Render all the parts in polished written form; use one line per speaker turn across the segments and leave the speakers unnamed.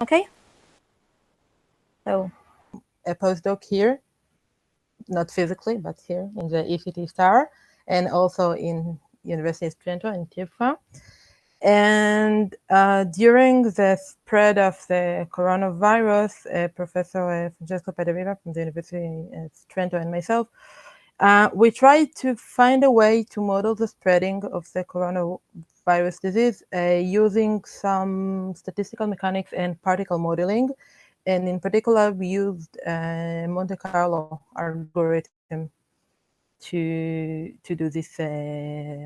Okay. So a postdoc here, not physically, but here in the ECT Star, and also in University of Trento in Tifra. And during the spread of the coronavirus, Professor Francesco Padavera from the University of Trento and myself, we tried to find a way to model the spreading of the coronavirus disease using some statistical mechanics and particle modeling. And in particular, we used Monte-Carlo algorithm to do this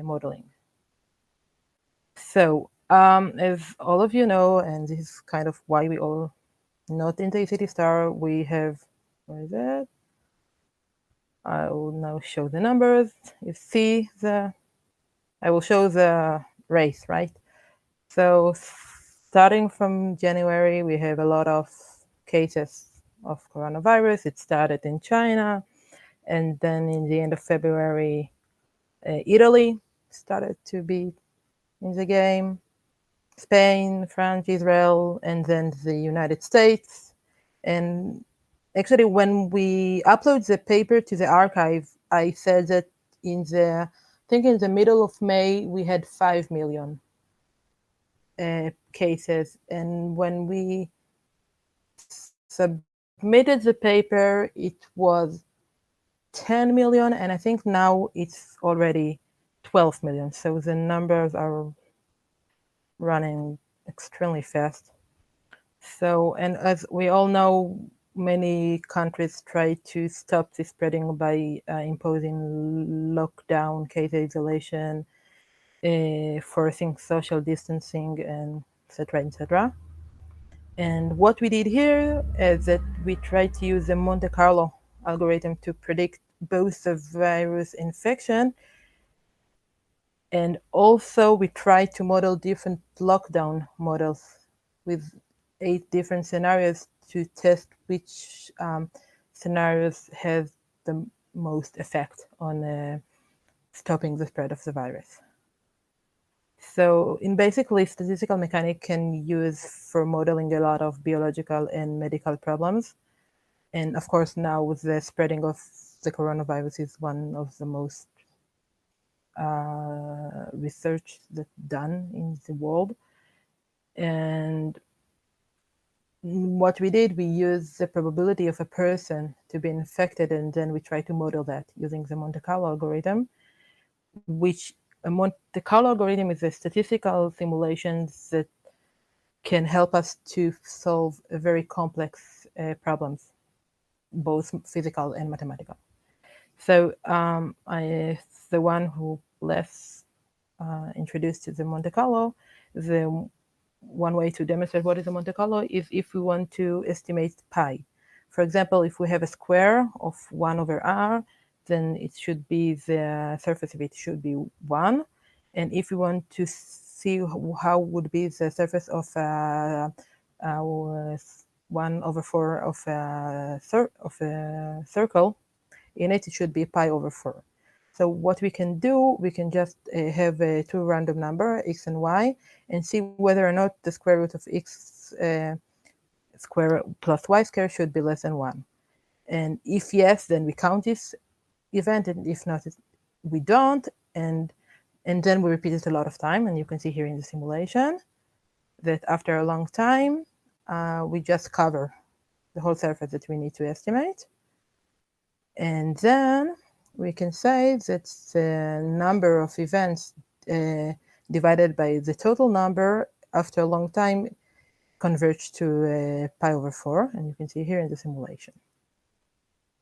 modeling. So, as all of you know, and this is kind of why we all not in the ECT Star, we have, where is it? I will now show the numbers. You see I will show the race, right? So starting from January, we have a lot of cases of coronavirus. It started in China, and then in the end of February, Italy started to be in the game. Spain, France, Israel, and then the United States. And actually, when we upload the paper to the archive, I said that in the middle of May, we had 5 million cases. And when we submitted the paper, it was 10 million. And I think now it's already 12 million. So the numbers are running extremely fast. So, and as we all know, many countries try to stop the spreading by imposing lockdown, case isolation, forcing social distancing, and etc., etc. And what we did here is that we tried to use the Monte-Carlo algorithm to predict both the virus infection, and also we tried to model different lockdown models with 8 different scenarios to test which scenarios have the most effect on stopping the spread of the virus. So in basically, statistical mechanics can use for modeling a lot of biological and medical problems. And of course, now with the spreading of the coronavirus is one of the most research that's done in the world. And what we did, we used the probability of a person to be infected, and then we try to model that using the Monte-Carlo algorithm, which a Monte-Carlo algorithm is a statistical simulation that can help us to solve a very complex problems, both physical and mathematical. So I, the one who less introduced to the Monte-Carlo, the one way to demonstrate what is a Monte-Carlo is if we want to estimate pi. For example, if we have a square of 1 over r, then it should be the surface of it should be 1. And if we want to see how would be the surface of 1 over 4 of a circle, in it should be pi over 4. So what we can do, we can just have two random number, x and y, and see whether or not the square root of x square plus y square should be less than 1. And if yes, then we count this event, and if not, we don't. And then we repeat it a lot of time. And you can see here in the simulation that after a long time, we just cover the whole surface that we need to estimate. And then we can say that the number of events divided by the total number after a long time converge to pi over 4, and you can see here in the simulation.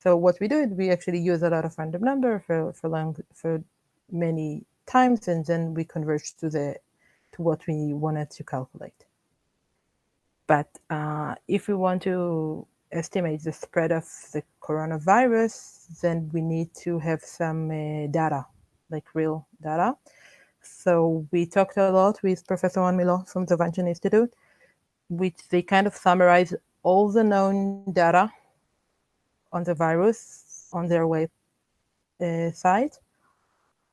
So what we do is we actually use a lot of random number for many times, and then we converge to what we wanted to calculate. But if we want to estimate the spread of the coronavirus, then we need to have some data, like real data. So we talked a lot with Professor Juan Miló from the Vanchen Institute, which they kind of summarize all the known data on the virus on their website.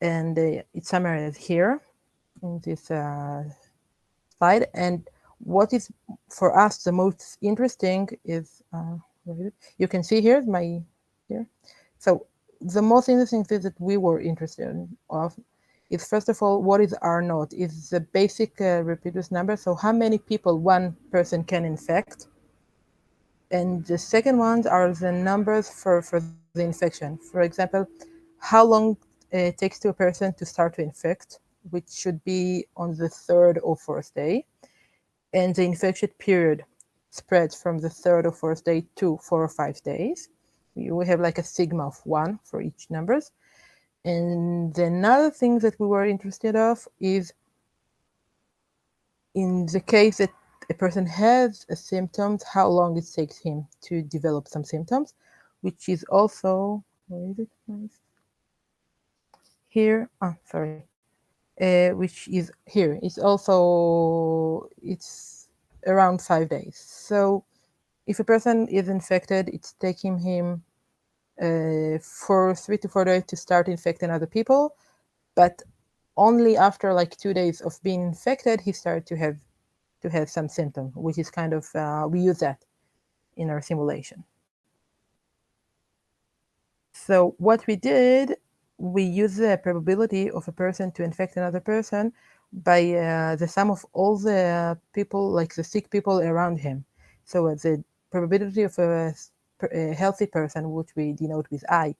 And it's summarized here in this slide. And what is for us the most interesting is, you can see here, here. So the most interesting thing that we were interested of is, first of all, what is R naught? Is the basic reproduced number. So how many people one person can infect? And the second ones are the numbers for the infection. For example, how long it takes to a person to start to infect, which should be on the third or fourth day. And the infection period spreads from the third or fourth day to 4 or 5 days. We have like a sigma of 1 for each numbers. And another thing that we were interested of is, in the case that a person has a symptoms, how long it takes him to develop some symptoms, which is also, where is it? Here, sorry, which is here. It's also, it's around 5 days. So if a person is infected, it's taking him for 3 to 4 days to start infecting other people, but only after like 2 days of being infected, he started to have some symptom, which is kind of, we use that in our simulation. So what we did, we use the probability of a person to infect another person by the sum of all the people, like the sick people around him. So the probability of a healthy person, which we denote with I,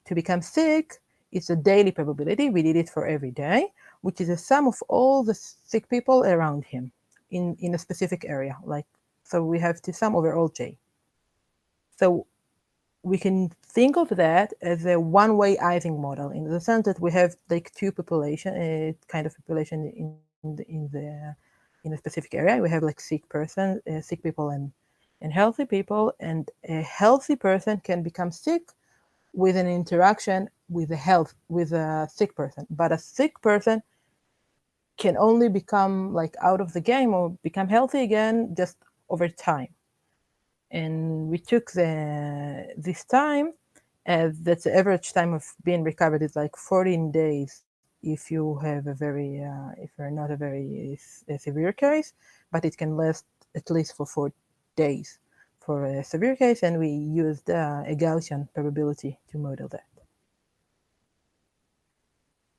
to become sick, is a daily probability. We did it for every day, which is a sum of all the sick people around him in a specific area. Like, so we have to sum over all j. So we can think of that as a one-way Ising model, in the sense that we have like two population, kind of population in a specific area. We have like sick people and healthy people, and a healthy person can become sick with an interaction with a sick person, but a sick person can only become like out of the game or become healthy again just over time. And we took this time, that's the average time of being recovered is like 14 days if you have a very, if you're not a very severe case, but it can last at least for 4 days for a severe case, and we used a Gaussian probability to model that.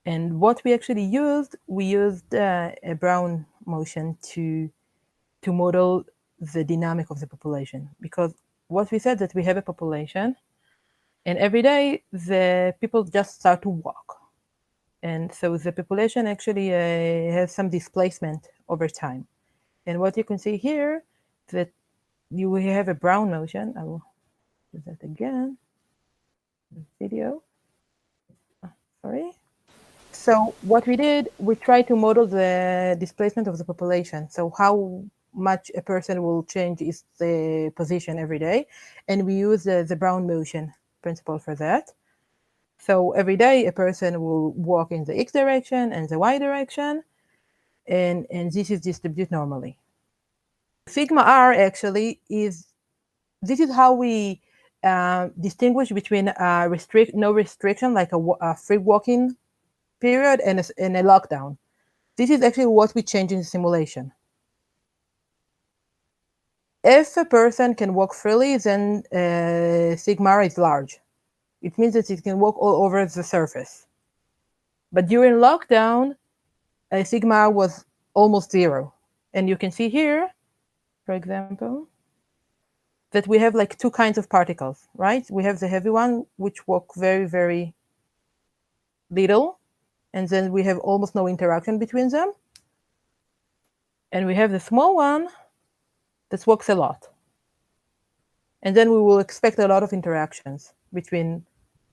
And what we actually used, we used a Brown motion to model the dynamic of the population, because what we said that we have a population, and every day the people just start to walk, and so the population actually has some displacement over time. And what you can see here, that you have a Brown motion. I will do that again. Video. Sorry. So what we did, we tried to model the displacement of the population. So how much a person will change its position every day. And we use the Brown motion principle for that. So every day a person will walk in the X direction and the Y direction, and this is distributed normally. Sigma R actually is, this is how we distinguish between no restriction, like a free walking period, and a lockdown. This is actually what we change in the simulation. If a person can walk freely, then sigma R is large. It means that it can walk all over the surface. But during lockdown, sigma R was almost 0. And you can see here, for example, that we have like two kinds of particles, right? We have the heavy one, which walk very, very little, and then we have almost no interaction between them. And we have the small one that walks a lot. And then we will expect a lot of interactions between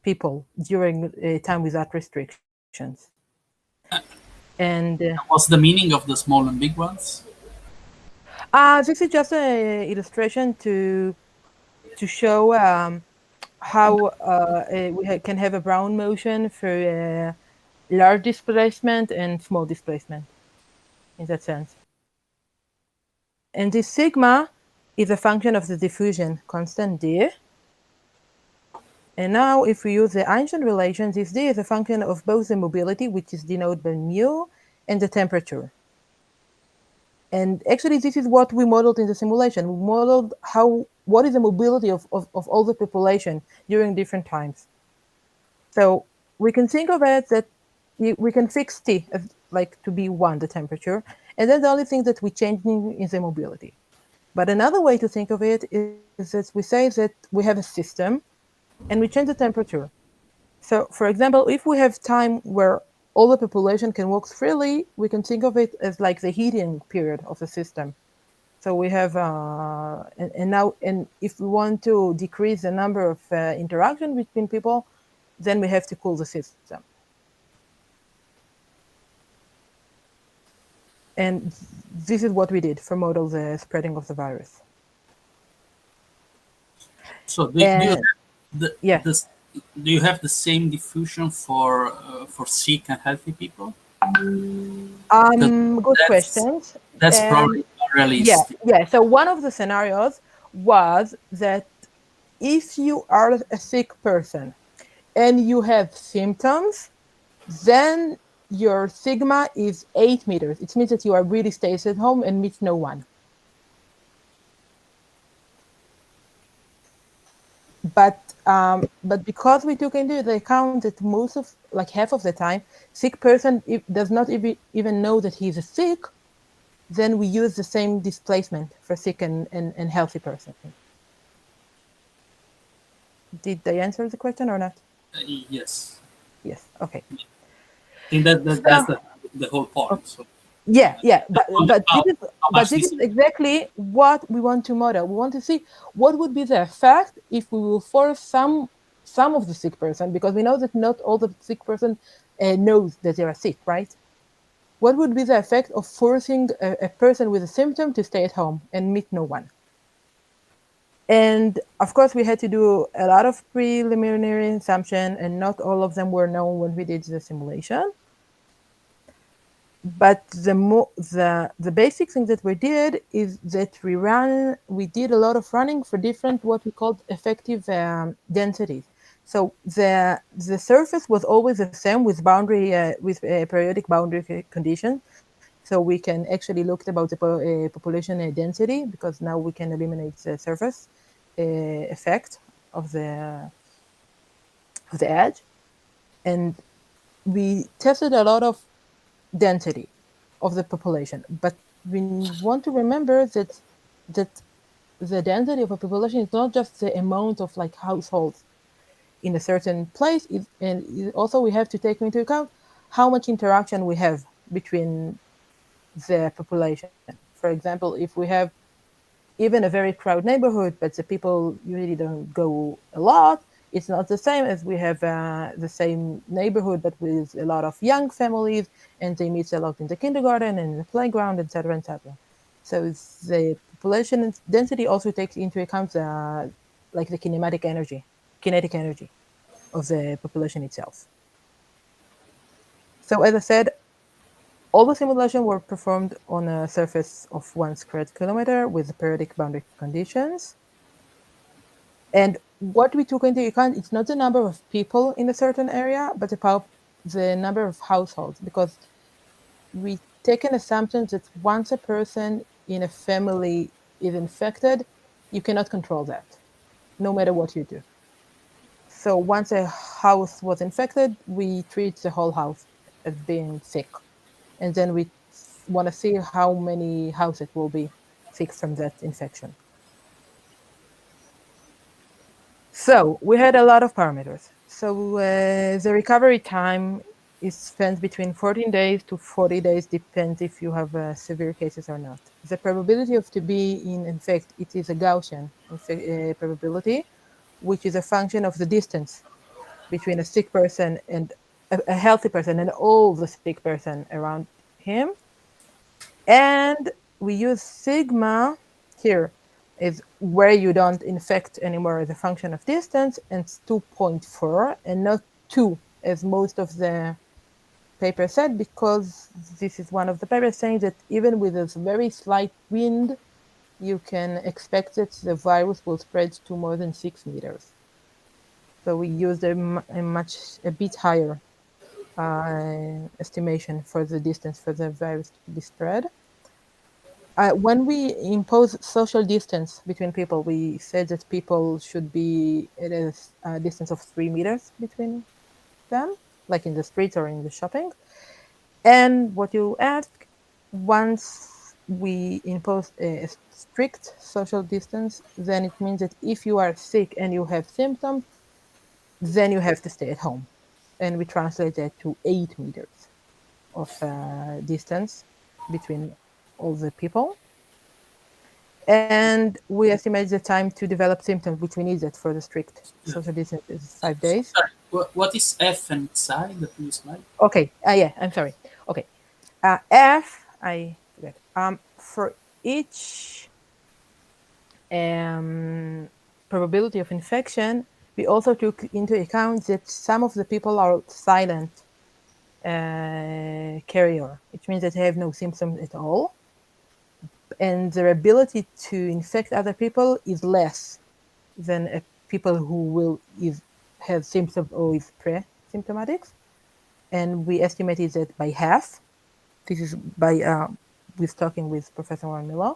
people during a time without restrictions. And
what's the meaning of the small and big ones?
this is just an illustration to show how we can have a Brown motion for large displacement and small displacement, in that sense. And this sigma is a function of the diffusion constant d. And now if we use the Einstein relation, this d is a function of both the mobility, which is denoted by mu, and the temperature. And actually, this is what we modeled in the simulation. We modeled what is the mobility of all the population during different times. So we can think of it that we can fix T as like to be 1, the temperature, and then the only thing that we change is the mobility. But another way to think of it is that we say that we have a system and we change the temperature. So, for example, if we have time where all the population can walk freely, we can think of it as like the heating period of the system. So we have, and if we want to decrease the number of interaction between people, then we have to cool the system. And this is what we did for model the spreading of the virus.
So do you
And
have
yeah,
this? Do you have the same diffusion for sick and healthy people? 'Cause
good
that's
questions.
that's
And
probably unrealistic.
yeah. So one of the scenarios was that if you are a sick person and you have symptoms, then your sigma is 8 meters. It means that you are really stays at home and meet no one. But because we took into the account that most of, like half of the time, sick person does not even know that he's sick, then we use the same displacement for sick and healthy person. Did I answer the question or not?
Yes,
Yes. Okay.
I think that's the whole point. So
Yeah. But
how, how much
this
this?
is exactly what we want to model. We want to see what would be the effect if we will force some of the sick person, because we know that not all the sick person knows that they are sick, right? What would be the effect of forcing a person with a symptom to stay at home and meet no one? And of course, we had to do a lot of preliminary assumption, and not all of them were known when we did the simulation. But the basic thing that we did is that we did a lot of running for different what we called effective densities. So the surface was always the same with periodic boundary condition. So we can actually look about the population density, because now we can eliminate the surface effect of the edge, and we tested a lot of density of the population. But we want to remember that the density of a population is not just the amount of like households in a certain place, and also we have to take into account how much interaction we have between the population. For example, if we have even a very crowded neighborhood, but the people usually don't go a lot, it's not the same as we have the same neighborhood, but with a lot of young families, and they meet a lot in the kindergarten and in the playground, etc., etc. So the population density also takes into account like the kinetic energy of the population itself. So as I said, all the simulations were performed on a surface of 1 square kilometer with periodic boundary conditions. And what we took into account, it's not the number of people in a certain area, but about the number of households, because we take an assumption that once a person in a family is infected, you cannot control that, no matter what you do. So once a house was infected, we treat the whole house as being sick. And then we want to see how many houses will be sick from that infection. So we had a lot of parameters. So the recovery time is spent between 14 days to 40 days, depends if you have severe cases or not. The probability of to be in fact, it is a Gaussian probability, which is a function of the distance between a sick person and a healthy person and all the sick person around him. And we use sigma here is where you don't infect anymore as a function of distance, and it's 2.4 and not 2 as most of the paper said, because this is one of the papers saying that even with a very slight wind, you can expect that the virus will spread to more than 6 meters. So we used a bit higher estimation for the distance for the virus to be spread. When we impose social distance between people, we said that people should be at a distance of 3 meters between them, like in the street or in the shopping. And what you ask, once we impose a strict social distance, then it means that if you are sick and you have symptoms, then you have to stay at home. And we translate that to 8 meters of distance between all the people. And we estimate the time to develop symptoms, which we need that for the strict
Yeah.
social distance is 5 days.
Sorry, what is F and psi that you slide?
Okay, yeah, I'm sorry. Okay, F, I forget. For each probability of infection, we also took into account that some of the people are silent carrier, which means that they have no symptoms at all, and their ability to infect other people is less than people who will have symptoms or is pre-symptomatic. And we estimated that by half. This is by with talking with Professor Warren Miller.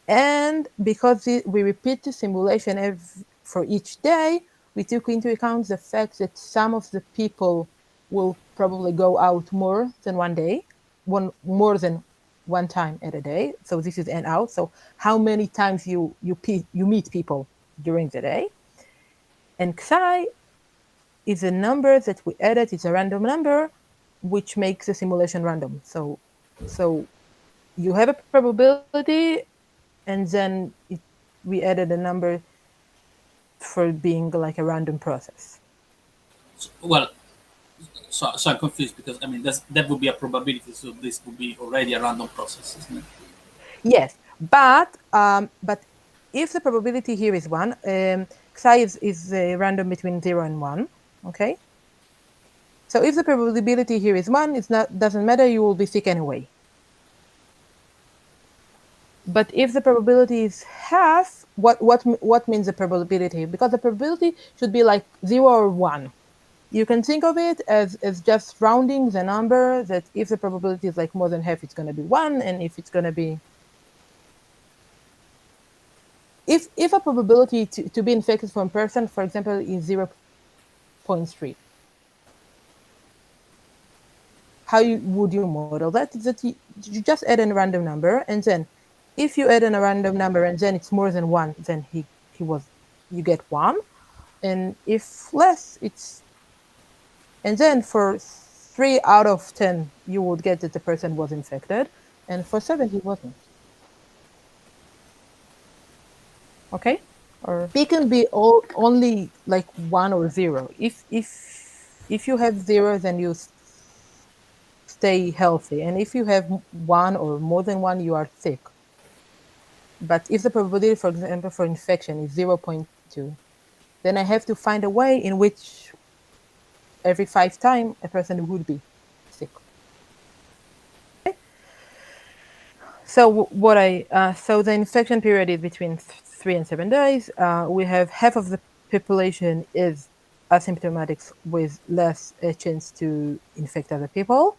And because we repeat the simulation for each day, we took into account the fact that some of the people will probably go out more than one day, more than one time at a day. So this is N out. So how many times you meet people during the day. And Xi is a number that we added. It's a random number, which makes the simulation random. So you have a probability, and then we added a number for being like a random process.
Well, so I'm confused because I mean that would be a probability, so this would be already a random process, isn't it?
Yes, but if the probability here is 1, Xi is random between 0 and 1. Okay. So if the probability here is 1, doesn't matter. You will be sick anyway. But if the probability is half, what means the probability? Because the probability should be like 0 or 1. You can think of it as just rounding the number, that if the probability is like more than half, it's going to be 1. And if it's going to be... If a probability to be infected from a person, for example, is 0.3, how would you model that? That you just add in a random number, and then if you add in a random number and then it's more than 1, then you get 1. And if less, it's... And then for 3 out of 10, you would get that the person was infected, and for 7, he wasn't. Okay? Or P can be only like 1 or 0. If you have 0, then you stay healthy, and if you have 1 or more than 1, you are sick. But if the probability, for example, for infection is 0.2, then I have to find a way in which every 5 times a person would be sick. Okay? So so the infection period is between 3 and 7 days. We have half of the population is asymptomatic with less chance to infect other people.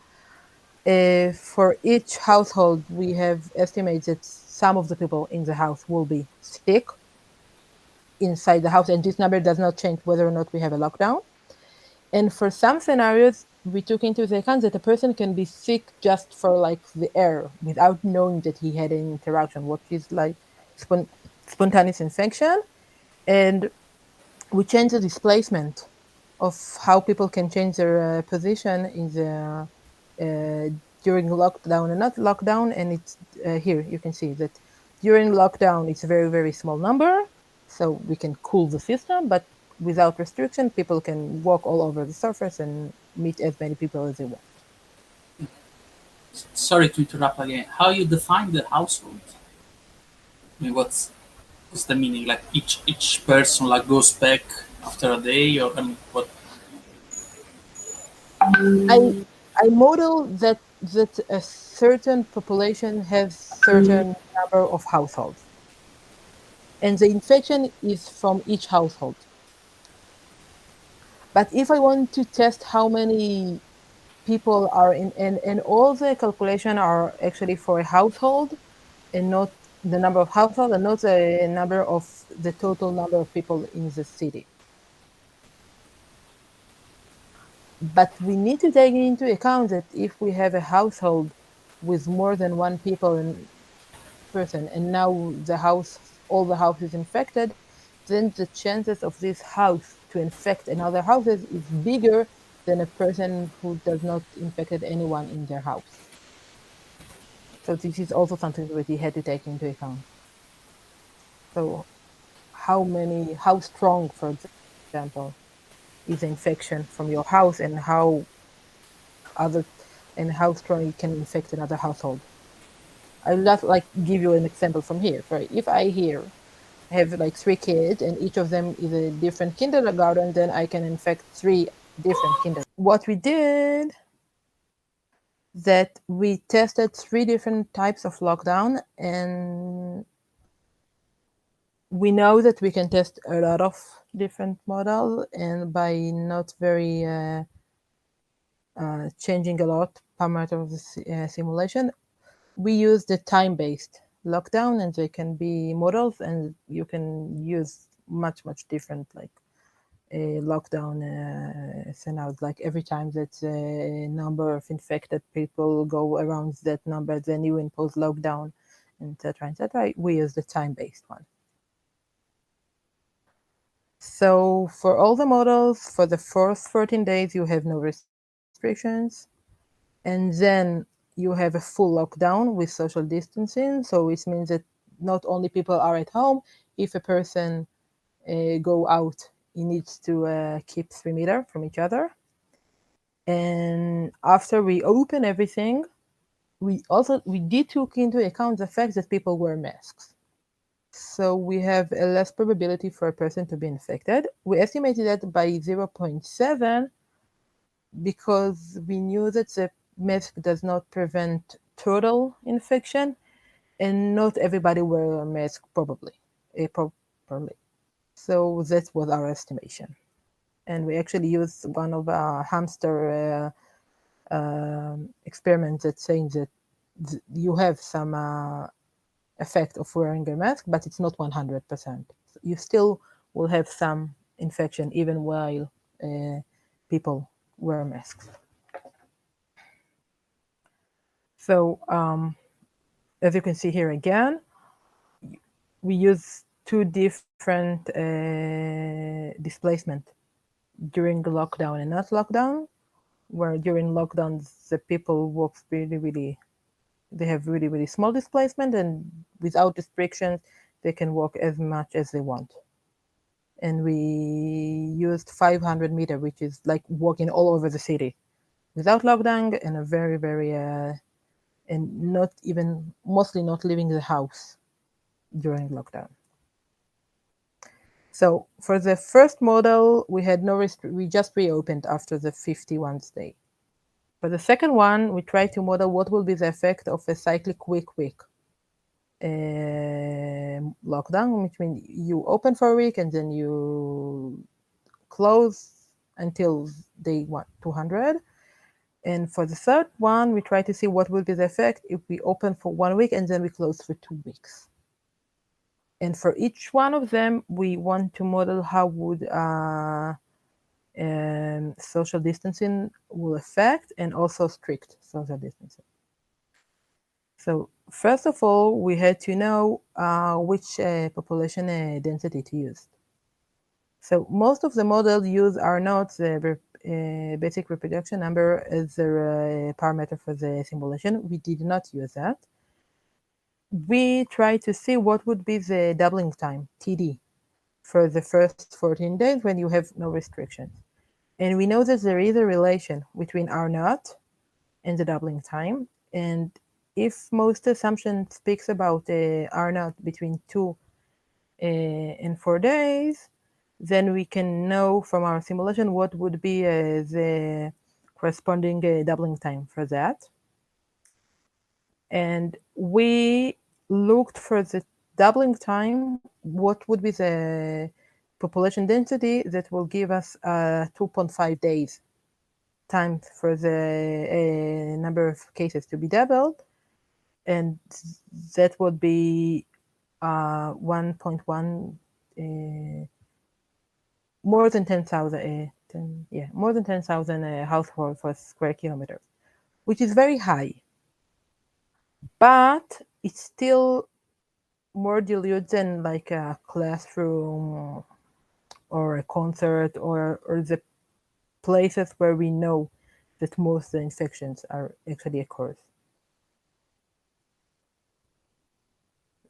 For each household, we have estimated that some of the people in the house will be sick inside the house, and this number does not change whether or not we have a lockdown. And for some scenarios, we took into account that a person can be sick just for like the air without knowing that he had an interaction, what is like spontaneous infection. And we changed the displacement of how people can change their position in the during lockdown and not lockdown. And it's here you can see that during lockdown it's a very, very small number, so we can cool the system, but without restriction, people can walk all over the surface and meet as many people as they want.
Sorry to interrupt again. How you define the household? I mean, what's the meaning? Like each person like goes back after a day, or I mean, what?
I model that a certain population has certain number of households, and the infection is from each household. But if I want to test how many people are in, and all the calculation are actually for a household, and not the number of households, and not the number of the total number of people in the city. But we need to take into account that if we have a household with more than one person, and now all the house is infected, then the chances of this house to infect another houses is bigger than a person who does not infected anyone in their house. So this is also something that we had to take into account. So how strong, for example, is the infection from your house, and other how strong it can infect another household. I'll just like give you an example from here. Right? If I here have like 3 kids and each of them is a different kindergarten, then I can infect 3 different kindergartens. What we did that we tested 3 different types of lockdown, and we know that we can test a lot of different models, and by not very changing a lot parameter of the simulation, we use the time-based lockdown, and they can be models, and you can use much different like a lockdown scenarios. Like every time that the number of infected people go around that number, then you impose lockdown, etc., etc. We use the time-based one. So for all the models, for the first 14 days, you have no restrictions. And then you have a full lockdown with social distancing. So it means that not only people are at home, if a person go out, he needs to keep 3 meters from each other. And after we open everything, we did take into account the fact that people wear masks. So we have a less probability for a person to be infected. We estimated that by 0.7 because we knew that the mask does not prevent total infection, and not everybody wear a mask properly. So that was our estimation. And we actually used one of our hamster experiments that saying that you have some effect of wearing a mask, but it's not 100%. You still will have some infection even while people wear masks. So as you can see here again, we use 2 different displacement during lockdown and not lockdown, where during lockdown the people walk they have really small displacement, and without restrictions they can walk as much as they want. And we used 500 meter, which is like walking all over the city without lockdown, and a very and not even mostly not leaving the house during lockdown. So for the first model, we had we just reopened after the 51st day. For the second one, we tried to model what will be the effect of a cyclic week lockdown, which means you open for a week and then you close until day 200. And for the third one, we try to see what will be the effect if we open for 1 week and then we close for 2 weeks. And for each one of them, we want to model how would social distancing will affect, and also strict social distancing. So first of all, we had to know which population density to use. So most of the models use R0, the basic reproduction number, as a parameter for the simulation. We did not use that. We tried to see what would be the doubling time, TD, for the first 14 days when you have no restrictions. And we know that there is a relation between R0 and the doubling time. And if most assumption speaks about R0 between 2 and 4 days, then we can know from our simulation what would be the corresponding doubling time for that. And we looked for the doubling time, what would be the population density that will give us 2.5 days time for the number of cases to be doubled. and that would be 1.1, more than 10,000, more than 10,000 households per square kilometer, which is very high, but it's still more dilute than like a classroom or a concert or the places where we know that most of the infections are actually occurs.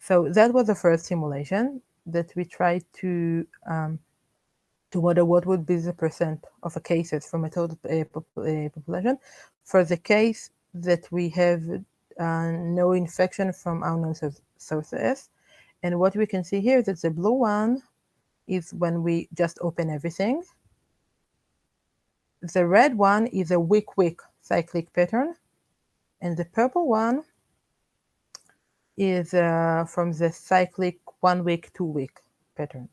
So that was the first simulation that we tried to model what would be the percent of the cases from a total population for the case that we have no infection from unknown sources. And what we can see here is that the blue one is when we just open everything. The red one is a week cyclic pattern, and the purple one is from the cyclic 1 week, 2 week pattern.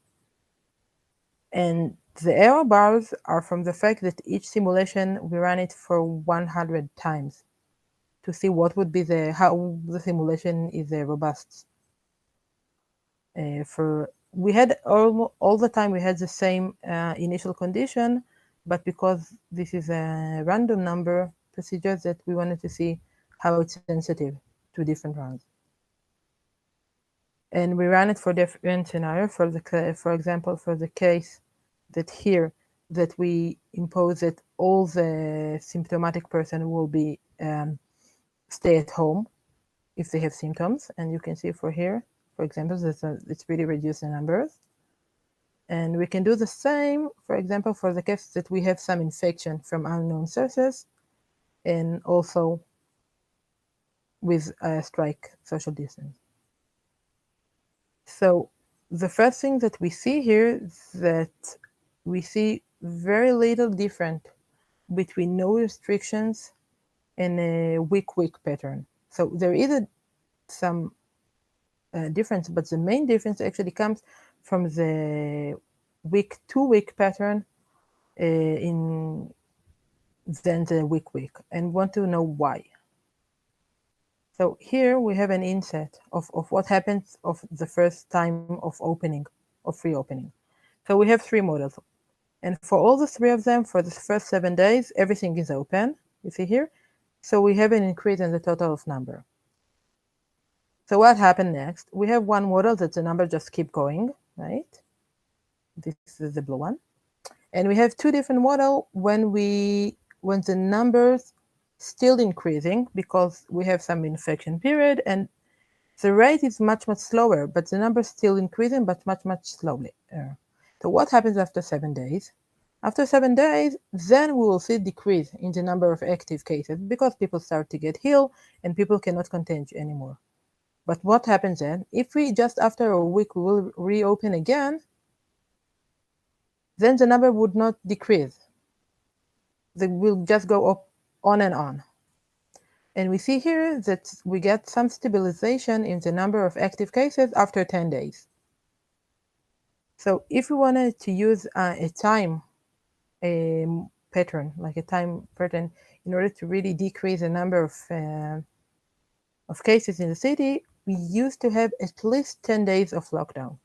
And the error bars are from the fact that each simulation we ran it for 100 times to see what would be how the simulation is robust. We had all the time we had the same initial condition, but because this is a random number procedure that we wanted to see how it's sensitive to different runs. And we ran it for different scenarios. For example, for the case that here that we impose that all the symptomatic person will be stay at home if they have symptoms, and you can see for here, for example, it's really reduced the numbers. And we can do the same, for example, for the case that we have some infection from unknown sources, and also with a strike social distance. So the first thing that we see here is that we see very little different between no restrictions and a week pattern. So there is some difference, but the main difference actually comes from the week 2 week pattern than the week, and want to know why. So here we have an inset of what happens of the first time of reopening. So we have 3 models. And for all the 3 of them, for the first 7 days, everything is open, you see here. So we have an increase in the total of number. So what happened next? We have one model that the number just keep going, right? This is the blue one. And we have 2 different models when the numbers still increasing because we have some infection period and the rate is much slower, but the number is still increasing, but much slowly. So what happens after 7 days? After 7 days, then we will see decrease in the number of active cases because people start to get healed and people cannot contain anymore. But what happens then? If we just after a week we will reopen again, then the number would not decrease. They will just go up on and on. And we see here that we get some stabilization in the number of active cases after 10 days. So if we wanted to use a time pattern, like a time pattern, in order to really decrease the number of cases in the city, we used to have at least 10 days of lockdown.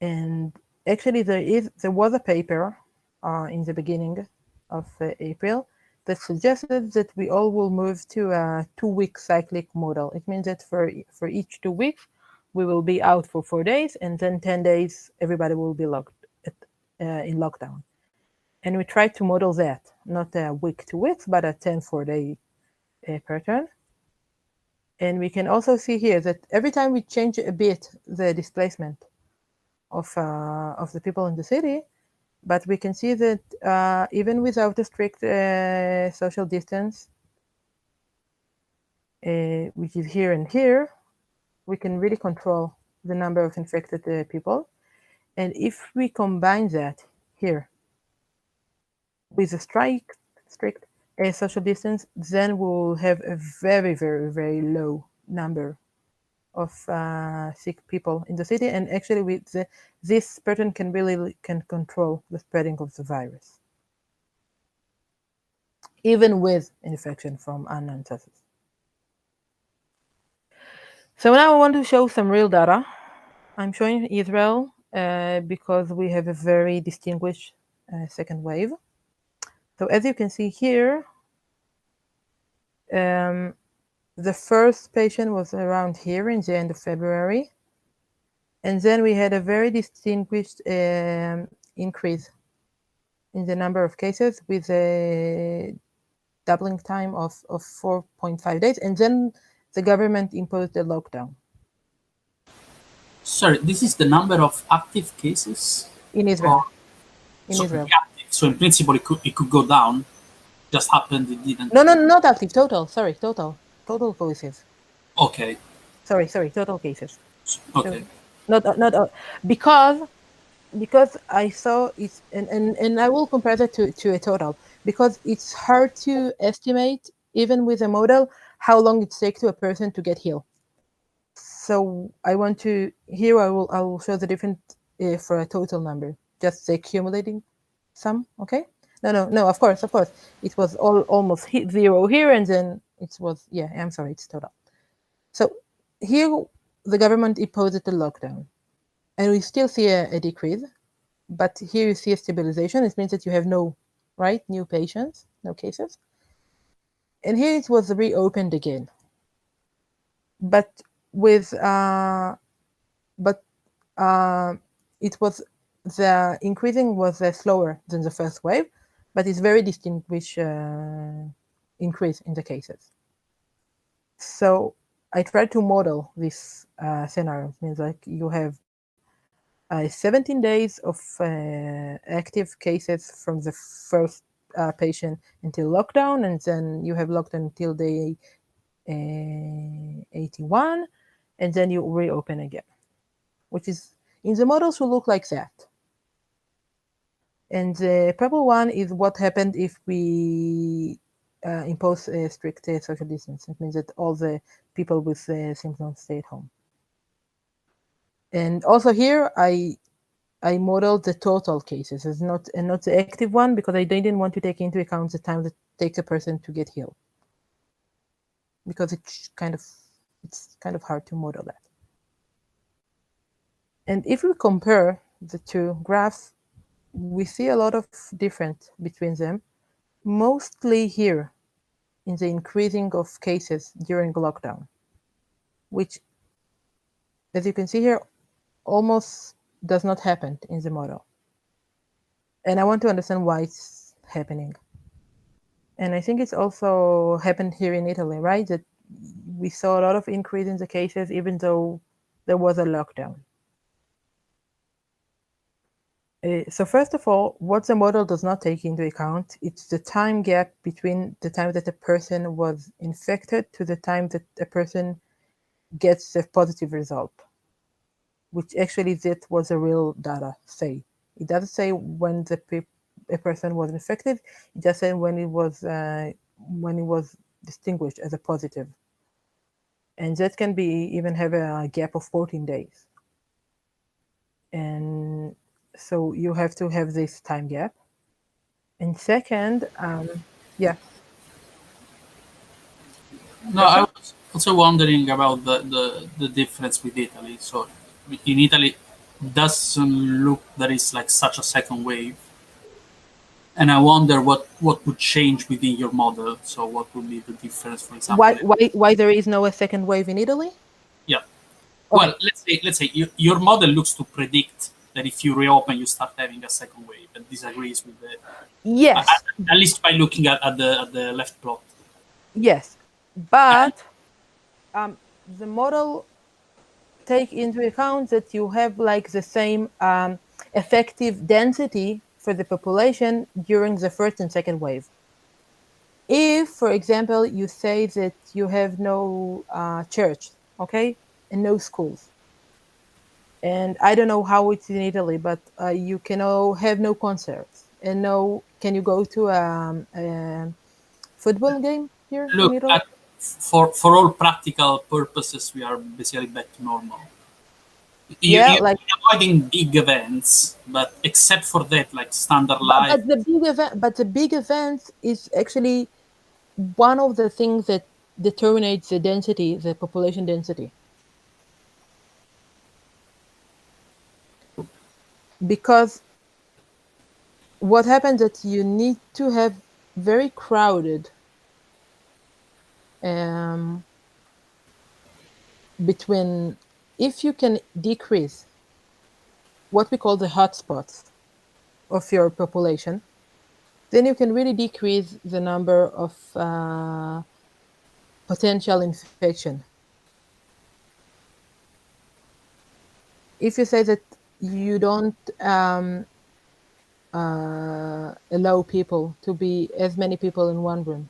And actually there was a paper in the beginning of April that suggested that we all will move to a 2-week cyclic model. It means that for each 2 weeks, we will be out for 4 days, and then 10 days, everybody will be in lockdown. And we tried to model that, not a week to week, but a 10-4-day pattern. And we can also see here that every time we change a bit the displacement of the people in the city, but we can see that even without a strict social distance, which is here and here, we can really control the number of infected people. And if we combine that here with a strict social distance, then we'll have a very low number of sick people in the city. And actually, this pattern can control the spreading of the virus, even with infection from unknown sources. So now I want to show some real data. I'm showing Israel because we have a very distinguished second wave. So as you can see here, the first patient was around here in the end of February. And then we had a very distinguished increase in the number of cases with a doubling time of 4.5 days. And then the government imposed a lockdown.
Sorry, this is the number of active cases?
In Israel.
Or,
In
so,
Israel.
so in principle, it could go down. Just happened, it didn't.
No, not active, total. Sorry, total cases.
Okay.
Sorry, total cases.
Okay.
So not because I saw it, and I will compare that to a total, because it's hard to estimate, even with a model, how long it takes to a person to get healed. So I want to, here I will show the difference for a total number, just the accumulating sum, okay? No, of course. It was almost zero here, and then it was, yeah, I'm sorry, it's total. So here the government imposed the lockdown, and we still see a decrease, but here you see a stabilization. It means that you have no, right, new patients, no cases. And here it was reopened again. But with, it was, the increasing was slower than the first wave, but it's very distinguished increase in the cases. So I tried to model this scenario. It means like you have 17 days of active cases from the first patient until lockdown, and then you have lockdown until day 81, and then you reopen again, which is, in the models, will look like that. And the purple one is what happened if we impose a strict social distance. It means that all the people with symptoms stay at home. And also here, I modeled the total cases, as not the active one, because I didn't want to take into account the time that takes a person to get healed, because it's kind of hard to model that. And if we compare the two graphs, we see a lot of difference between them, mostly here in the increasing of cases during lockdown, which, as you can see here, almost does not happen in the model. And I want to understand why it's happening. And I think it's also happened here in Italy, right? That we saw a lot of increase in the cases, even though there was a lockdown. So first of all, what the model does not take into account, it's the time gap between the time that a person was infected to the time that a person gets a positive result, which actually that was a real data say. It doesn't say when a person was infected, it just said when it was distinguished as a positive. And that can be even have a gap of 14 days. And so you have to have this time gap. And second, yeah.
No, I was also wondering about the difference with Italy. So in Italy, it doesn't look there is like such a second wave. And I wonder what would change within your model. So what would be the difference, for example?
Why there is no a second wave in Italy?
Yeah.
Okay.
Well, let's say your model looks to predict that if you reopen, you start having a second wave, and disagrees with the.
Yes.
At least by looking at the left plot.
Yes, but the model take into account that you have like the same effective density for the population during the first and second wave. If, for example, you say that you have no church, okay, and no schools, and I don't know how it's in Italy, but you can have no concerts, and can you go to a football game here in Italy?
For all practical purposes, we are basically back to normal. You're avoiding big events, but except for that, like standard life.
But the big event is actually one of the things that determines the density, the population density. because what happens that you need to have very crowded between, if you can decrease what we call the hotspots of your population, then you can really decrease the number of potential infection. If you say that you don't allow people to be as many people in one room,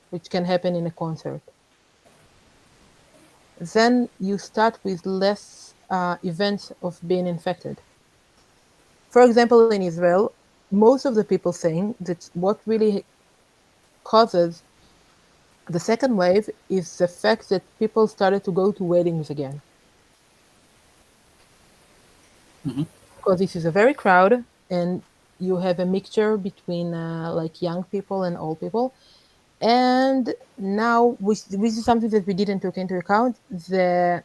which can happen in a concert, then you start with less events of being infected. For example, in Israel, most of the people saying that what really causes the second wave is the fact that people started to go to weddings again. Because this is a very crowd, and you have a mixture between like young people and old people. And now, which is something that we didn't take into account, the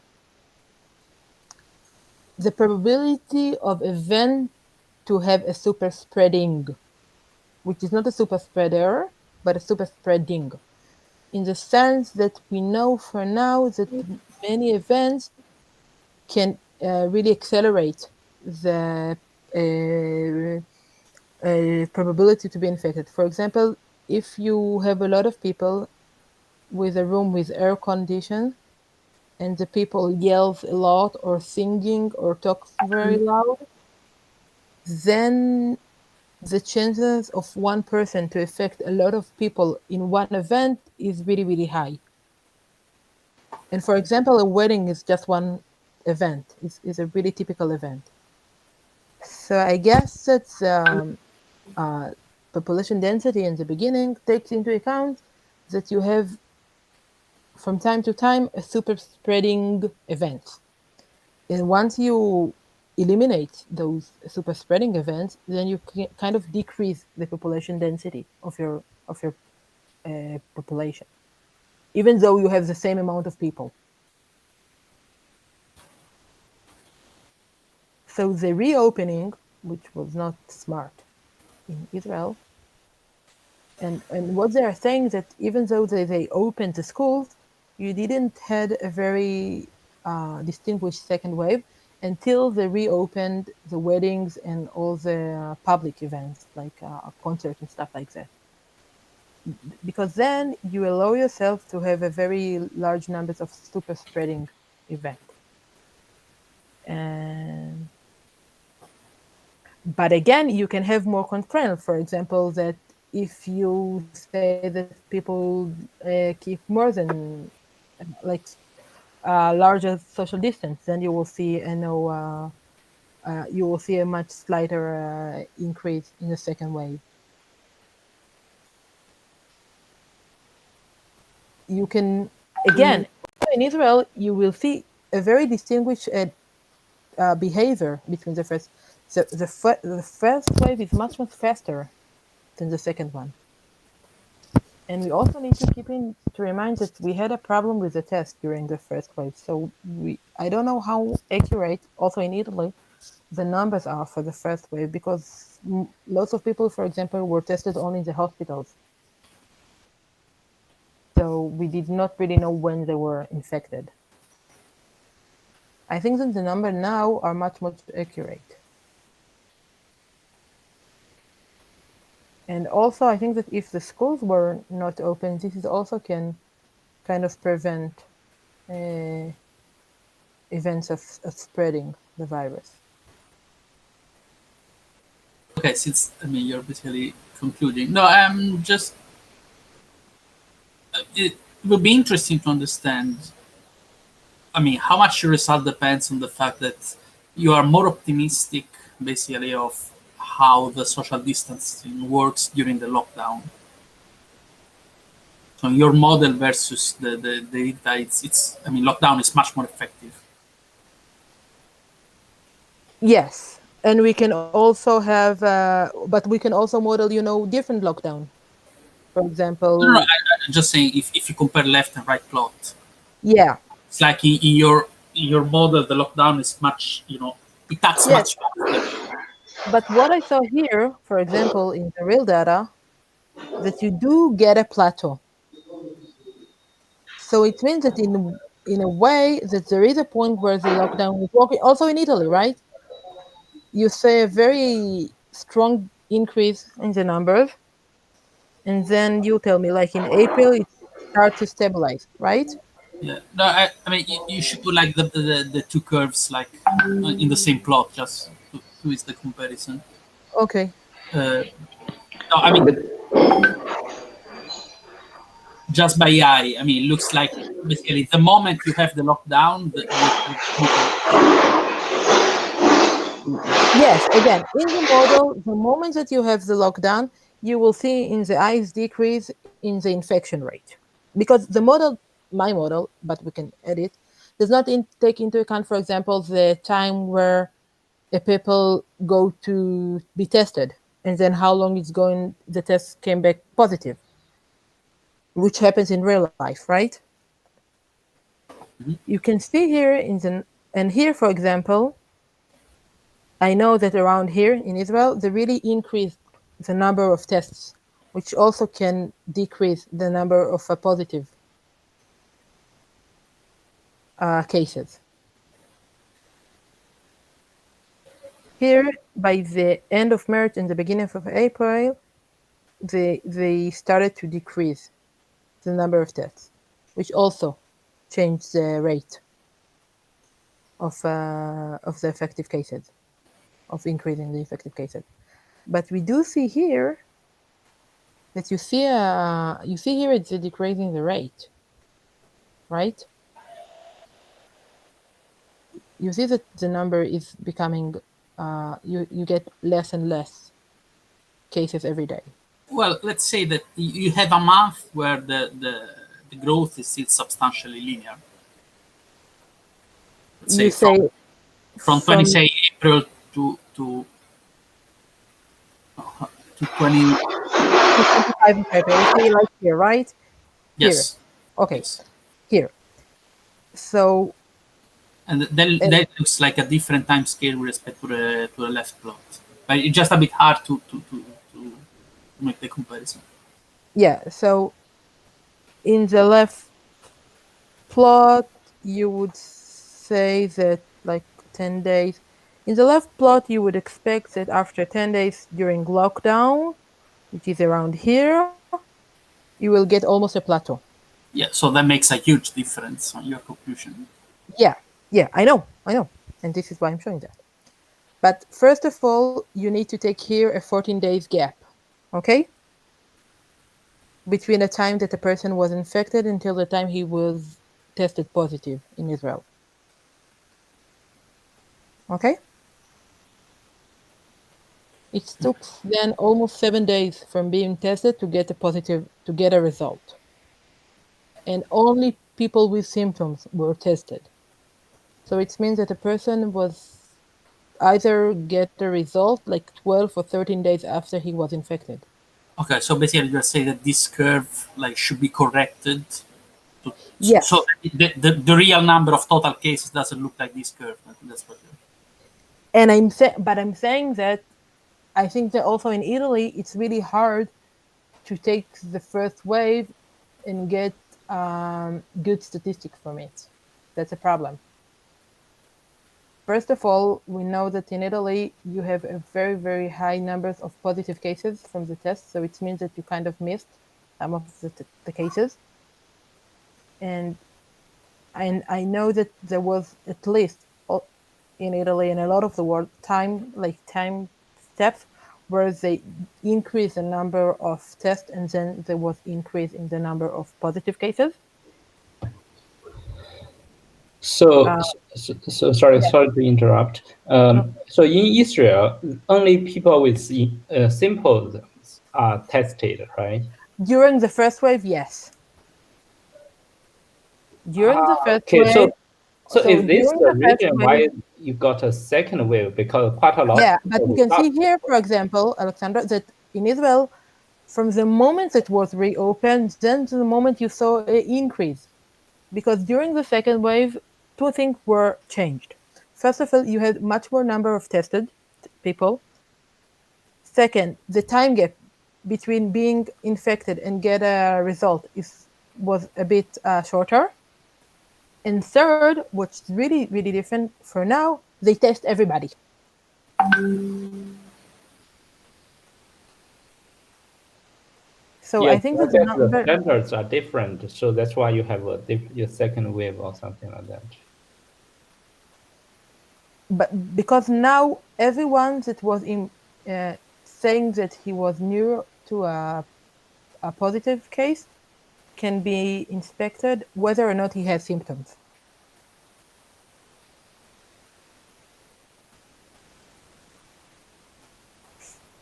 probability of event to have a super spreading, which is not a super spreader, but a super spreading, in the sense that we know for now that many events can really accelerate the probability to be infected. For example, if you have a lot of people with a room with air condition, and the people yells a lot or singing or talks very loud, then the chances of one person to affect a lot of people in one event is really, really high. And for example, a wedding is just one event. It's a really typical event. So I guess that population density in the beginning takes into account that you have from time to time a super spreading event. And once you eliminate those super spreading events, then you can kind of decrease the population density of your population, even though you have the same amount of people. So the reopening, which was not smart in Israel, and what they are saying that even though they opened the schools, you didn't had a very distinguished second wave until they reopened the weddings and all the public events like concerts and stuff like that. Because then you allow yourself to have a very large numbers of super spreading event. And but again, you can have more control. For example, that if you say that people keep more than like larger social distance, then you will see you will see a much slighter increase in the second wave. You can again in Israel, you will see a very distinguished behavior between the first. So the first wave is much faster than the second one. And we also need to to remind that we had a problem with the test during the first wave. So I don't know how accurate, also in Italy, the numbers are for the first wave, because lots of people, for example, were tested only in the hospitals. So we did not really know when they were infected. I think that the number now are much accurate. And also, I think that if the schools were not open, this is also can kind of prevent events of spreading the virus.
Okay, since you're basically concluding. No, I'm just. It would be interesting to understand. How much your result depends on the fact that you are more optimistic, basically, of how the social distancing works during the lockdown. So your model versus the data, lockdown is much more effective.
Yes, and we can also have, but we can also model, different lockdown. For example,
No, I'm just saying if you compare left and right plot.
Yeah,
It's like in your model, the lockdown is much, it acts
yes,
much faster.
But what I saw here, for example, in the real data, that you do get a plateau. So it means that in a way that there is a point where the lockdown is working. Also in Italy, right? You say a very strong increase in the numbers, and then you tell me, like in April, it starts to stabilize, right?
Yeah. No, I mean you should put like the two curves like in the same plot just to is the comparison.
Okay.
Uh, no, I mean
But
just by eye. I mean, it looks like basically the moment you have the lockdown, you have people.
Yes, again, in the model, the moment that you have the lockdown, you will see in the eyes decrease in the infection rate. Because the model, my model, but we can edit, does not take into account, for example, the time where a people go to be tested and then how long it's going, the test came back positive, which happens in real life, right?
Mhm.
You can see here and here, for example, I know that around here in Israel, they really increased the number of tests, which also can decrease the number of positive cases. Here, by the end of March and the beginning of April, they started to decrease the number of tests, which also changed the rate of the effective cases, of increasing the effective cases. But we do see here that you see here it's decreasing the rate, right? You see that the number is becoming you get less and less cases every day.
Well, let's say that you have a month where the growth is still substantially linear. Let's
You
say
say
from
from
26 April to 20.
25 of February, you say like here, right? Here.
Yes,
Okay,
yes.
here. So
And then
and
that looks like a different time scale with respect to the left plot. But it's just a bit hard to make the comparison.
yeah, so in the left plot, you would say that like 10 days. In the left plot, you would expect that after 10 days during lockdown, which is around here, you will get almost a plateau.
Yeah, so that makes a huge difference on your conclusion.
Yeah, yeah, I know. And this is why I'm showing that. But first of all, you need to take here a 14 days gap, okay? Between the time that the person was infected until the time he was tested positive in Israel. Okay? It took then almost 7 days from being tested to get a positive, to get a result. And only people with symptoms were tested. So it means that the person was either get the result like 12 or 13 days after he was infected.
Okay, so basically you're saying that this curve like should be corrected so
Yes.
the real number of total cases doesn't look like this curve. I think that's what you're.
And but I'm saying that I think that also in Italy, it's really hard to take the first wave and get good statistics from it. That's a problem. First of all, we know that in Italy, you have a very, very high numbers of positive cases from the test. So it means that you kind of missed some of the cases. And I know that there was at least in Italy and a lot of the world time steps where they increase the number of tests and then there was increase in the number of positive cases.
so,
Uh,
so sorry,
yeah,
sorry to interrupt.
no.
So in Israel, only people with symptoms are tested, right?
During the first wave, yes. During the first
Okay,
wave,
so
so
is this
during
the
the first
reason
wave,
why you got a second wave? Because quite a lot of
yeah, but
people
you
who
can
got
see here, for example, Alexandra, that in Israel, from the moment it was reopened, then to the moment you saw an increase. Because during the second wave, two things were changed. First of all, you had much more number of tested people, Second, the time gap between being infected and get a result was a bit shorter. And third, what's really, really different for now, they test everybody. So
Yeah,
I think that
the centers are different, so that's why you have your second wave or something like that.
But because now everyone that was saying that he was near to a positive case can be inspected whether or not he has symptoms.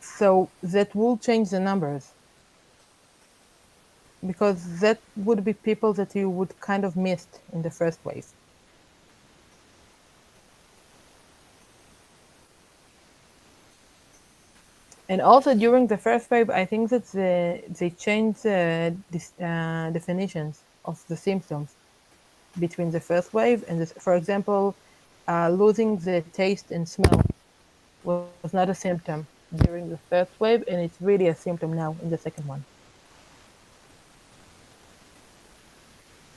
So that will change the numbers, because that would be people that you would kind of missed in the first wave. And also during the first wave, I think that they changed definitions of the symptoms between the first wave and this. For example, losing the taste and smell was not a symptom during the first wave, and it's really a symptom now in the second one.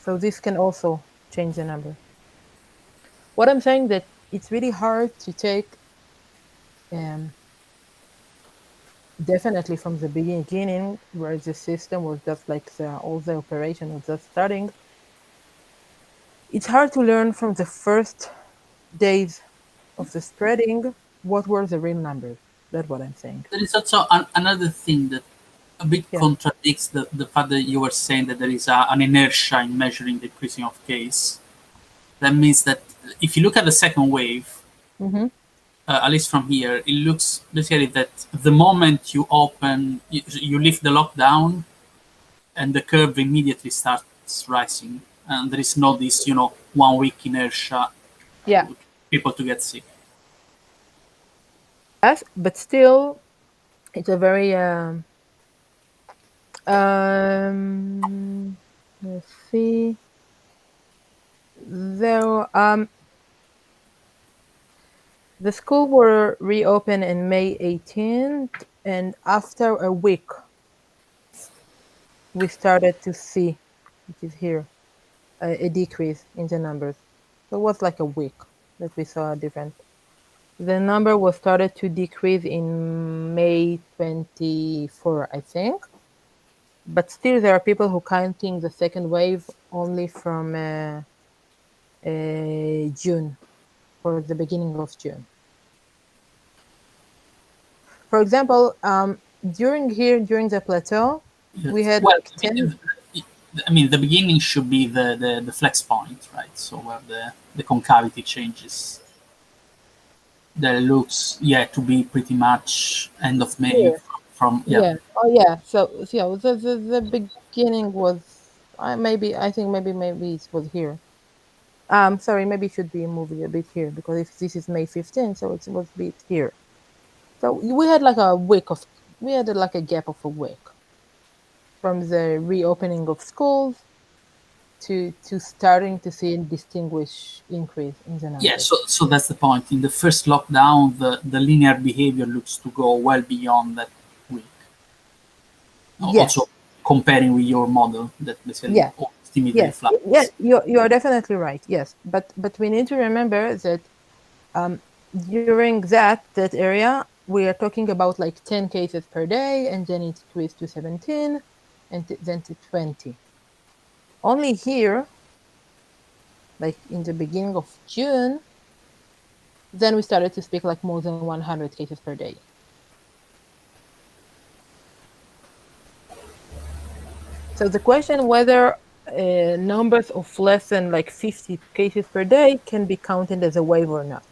So this can also change the number. What I'm saying that it's really hard to take definitely from the beginning, where the system was just like all the operation was just starting. It's hard to learn from the first days of the spreading what were the real numbers. That's what I'm saying.
There is also another thing that a bit contradicts the fact that you were saying that there is an inertia in measuring the increasing of case. That means that if you look at the second wave, at least from here, it looks basically that the moment you open, you lift the lockdown, and the curve immediately starts rising, and there is no this 1 week inertia.
Yeah.
People to get sick.
Yes, but still, it's a very let's see. There the school were reopened in May 18th, and after a week, we started to see, which is here, a decrease in the numbers. So it was like a week that we saw a difference. The number was started to decrease in May 24, I think. But still, there are people who counting the second wave only from June, for the beginning of June. For example, during the plateau, we had like 10.
I mean, the beginning should be the flex point, right? So where the concavity changes. That looks, to be pretty much end of May. From
Oh yeah. So yeah, the beginning was I think maybe it was here. Sorry, maybe it should be moved a bit here, because if this is May 15th, so it was a bit here. So we had like a gap of a week from the reopening of schools to starting to see a distinguished increase in the numbers.
Yeah, so that's the point. In the first lockdown, the linear behavior looks to go well beyond that week.
Yes.
Also, comparing with your model that basically immediately flies.
Yes, you are definitely right. Yes, but we need to remember that during that area, we are talking about like 10 cases per day, and then it increased to 17, and then to 20. Only here, like in the beginning of June, then we started to speak like more than 100 cases per day. So the question whether numbers of less than like 50 cases per day can be counted as a wave or not.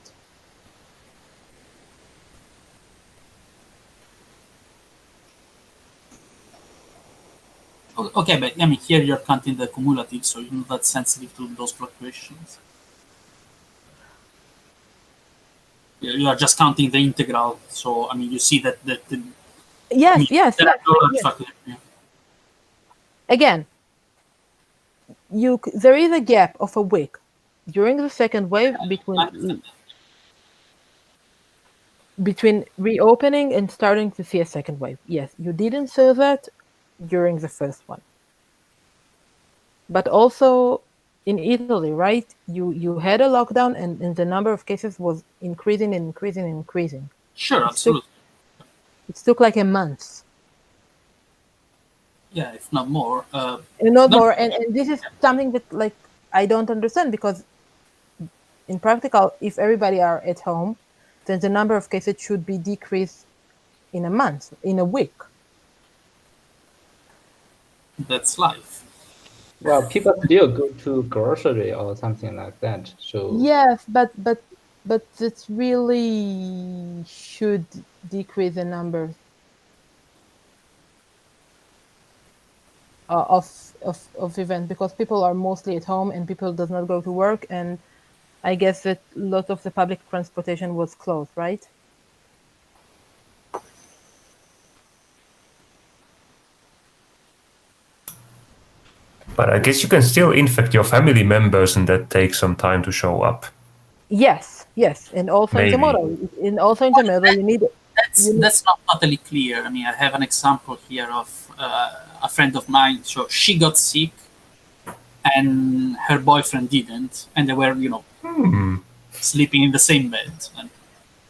Okay, but I mean, here you're counting the cumulative, so you're not that sensitive to those fluctuations. You are just counting the integral, so I mean, you see that
yes. Again, there is a gap of a week during the second wave between. between reopening and starting to see a second wave. Yes, you didn't see that during the first one. But also in Italy, right? You had a lockdown and the number of cases was increasing and increasing and increasing.
Sure,
It
absolutely.
It took like a month.
Yeah, if not more.
Not
No,
more. And this is something that like I don't understand, because in practical, if everybody are at home, then the number of cases should be decreased in a month, in a week.
that's life.
Well, people still go to grocery or something like that. So
Yes, but it really should decrease the numbers of events, because people are mostly at home and people does not go to work, and I guess that a lot of the public transportation was closed, right?
But I guess you can still infect your family members and that takes some time to show up.
Yes, and also in the
Maybe.
model, you need
That's not totally clear. I mean, I have an example here of a friend of mine. So she got sick, and her boyfriend didn't, and they were, sleeping in the same bed. And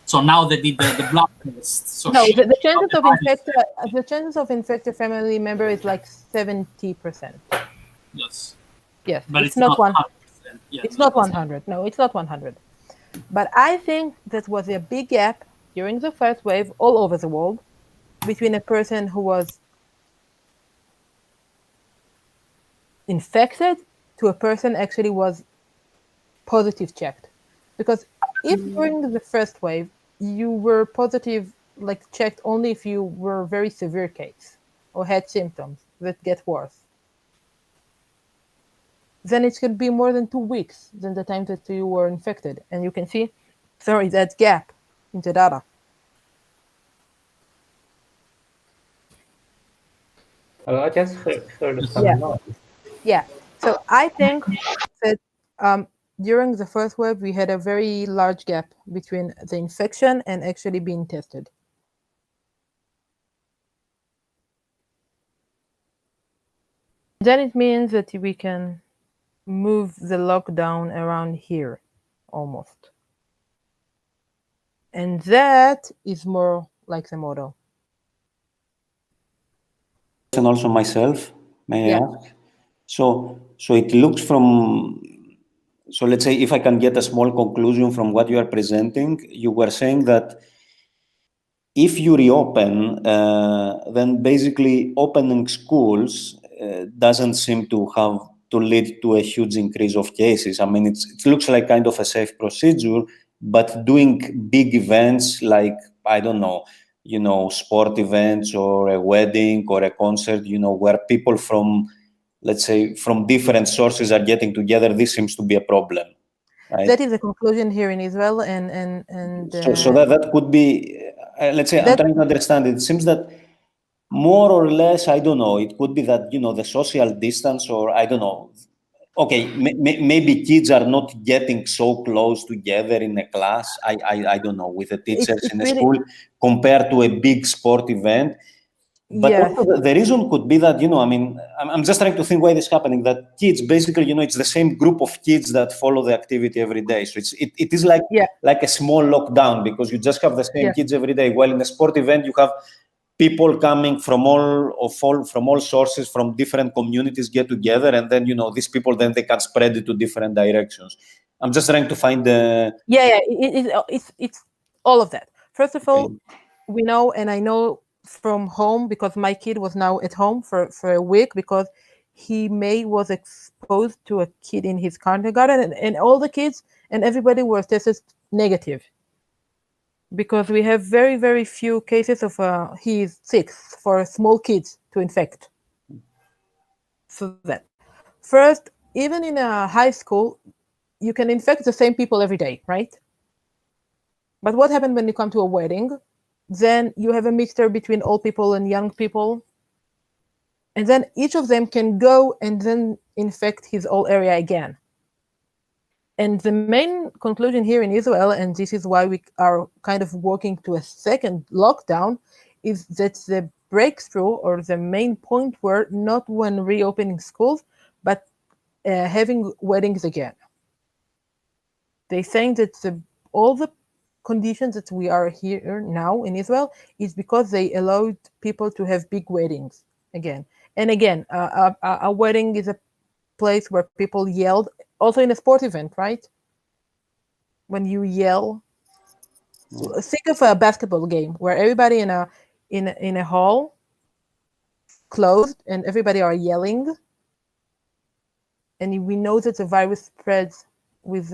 so now they did the blood test. So
no,
she
the chances of infect a family member is like 70%.
Yes,
Yes,
but
it's not 100%.
Yeah,
It's not 100. No, it's not 100. But I think that was a big gap during the first wave all over the world between a person who was infected to a person actually was positive checked. Because if during the first wave you were positive, like checked only if you were a very severe case or had symptoms that get worse, then it could be more than 2 weeks than the time that you were infected. And you can see, that gap in the data.
I just heard some
Yeah.
noise.
Yeah. So I think that during the first wave, we had a very large gap between the infection and actually being tested. Then it means that we can move the lockdown around here, almost. And that is more like the model.
And also myself, may I
Yeah.
ask? So it looks from, so let's say if I can get a small conclusion from what you are presenting, you were saying that if you reopen, then basically opening schools doesn't seem to have to lead to a huge increase of cases. I mean, it looks like kind of a safe procedure, but doing big events like, I don't know, sport events or a wedding or a concert, where people from, let's say, from different sources are getting together, this seems to be a problem. Right?
That is the conclusion here in Israel,
So that could be, let's say, I'm trying to understand. It seems that more or less, I don't know, it could be that, the social distance, or I don't know. Okay, maybe kids are not getting so close together in a class. I don't know, with the teachers
it's
in a
really,
school compared to a big sport event. But
yes.
also the reason could be that, I mean, I'm just trying to think why this is happening, that kids, basically, it's the same group of kids that follow the activity every day. So it is like, like a small lockdown, because you just have the same kids every day. While in a sport event, you have people coming from all sources, from different communities get together. And then, these people, then they can spread it to different directions. I'm just trying to find the...
It's all of that. First of all, we know, and I know from home, because my kid was now at home for a week, because he was exposed to a kid in his kindergarten, and all the kids and everybody were tested negative, because we have very, very few cases of he's 6 for small kids to infect. So that first, even in a high school, you can infect the same people every day, right? But what happens when you come to a wedding? Then you have a mixture between old people and young people. And then each of them can go and then infect his whole area again. And the main conclusion here in Israel, and this is why we are kind of working to a second lockdown, is that the breakthrough or the main point were not when reopening schools, but having weddings again. They're saying that all the conditions that we are here now in Israel is because they allowed people to have big weddings again. And again, a wedding is a place where people yelled, also in a sport event, right? When you yell, think of a basketball game where everybody in a hall closed and everybody are yelling, and we know that the virus spreads with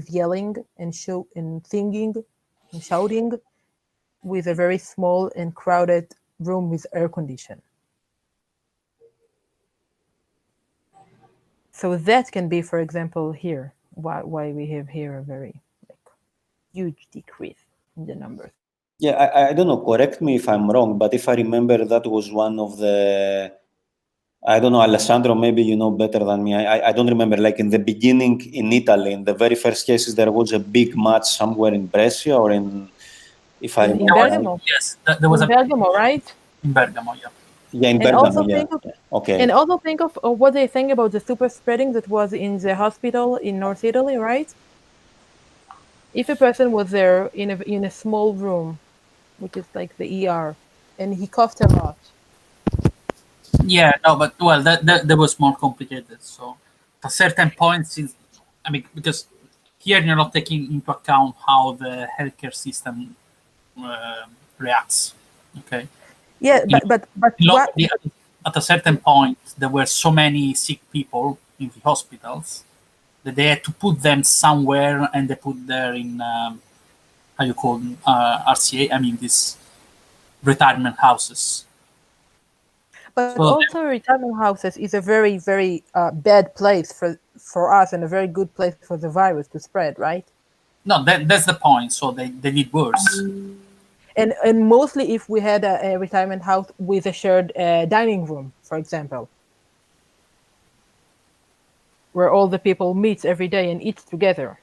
yelling and singing and shouting with a very small and crowded room with air condition. So that can be, for example, here why we have here a very huge decrease in the numbers.
Yeah, I don't know, correct me if I'm wrong, but if I remember, that was one of the, I don't know, Alessandro, maybe you know better than me. I don't remember, like in the beginning in Italy, in the very first cases, there was a big match somewhere in Brescia or if I remember.
In Bergamo.
Yes, there was
in Bergamo, right?
in Bergamo, yeah.
Yeah, in
And
Bergamo,
also
yeah. Okay.
And also think of what they think about the super spreading that was in the hospital in North Italy, right? If a person was there in a small room, which is like the ER, and he coughed a lot.
Yeah, no, but well, that was more complicated. So, at certain points, because here you're not taking into account how the healthcare system reacts. Okay.
Yeah, but
Locally, at a certain point, there were so many sick people in the hospitals that they had to put them somewhere, and they put there in how you call them, RCA. I mean, these retirement houses.
But
So
also, retirement houses is a very, very bad place for us, and a very good place for the virus to spread, right?
no, that's the point. So they did worse.
And mostly if we had a retirement house with a shared dining room, for example, where all the people meet every day and eat together,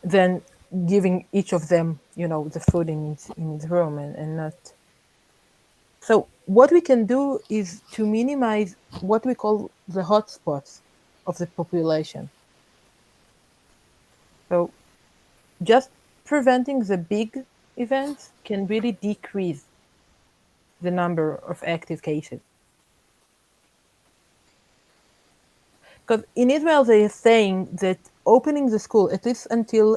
then giving each of them, the food in his room and not. So what we can do is to minimize what we call the hotspots of the population. So just preventing the big events can really decrease the number of active cases. Because in Israel, they are saying that opening the school, at least until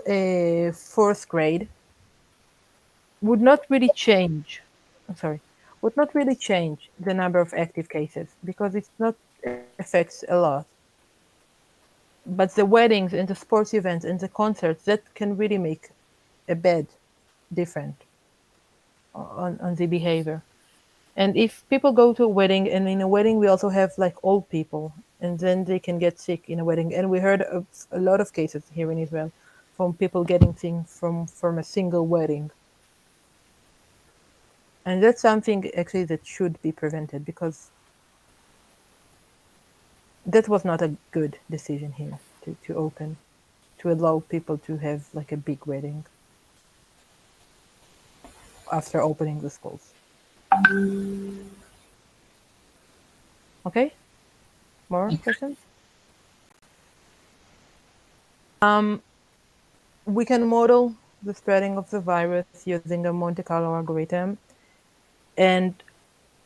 fourth grade, would not really change. Would not really change the number of active cases because it not affects a lot. But the weddings and the sports events and the concerts, that can really make a bad difference on the behavior. And if people go to a wedding, and in a wedding we also have like old people, and then they can get sick in a wedding. And we heard of a lot of cases here in Israel from people getting sick from a single wedding. And that's something actually that should be prevented, because that was not a good decision here to allow people to have like a big wedding after opening the schools. Okay, more questions? We can model the spreading of the virus using a Monte-Carlo algorithm, and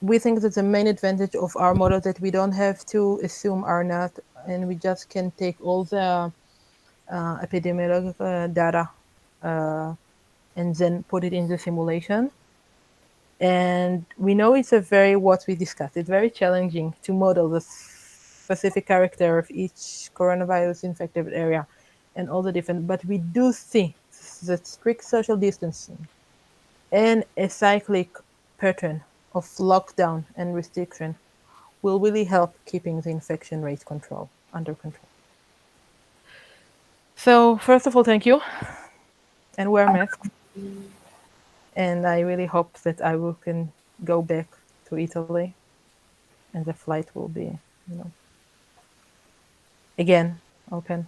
we think that the main advantage of our model that we don't have to assume R0, and we just can take all the epidemiological data and then put it in the simulation. And we know it's what we discussed, it's very challenging to model the specific character of each coronavirus infected area and all the different, but we do see that strict social distancing and a cyclic pattern of lockdown and restriction will really help keeping the infection rate under control. So first of all, thank you, and wear masks. And I really hope that can go back to Italy, and the flight will be, Again, open.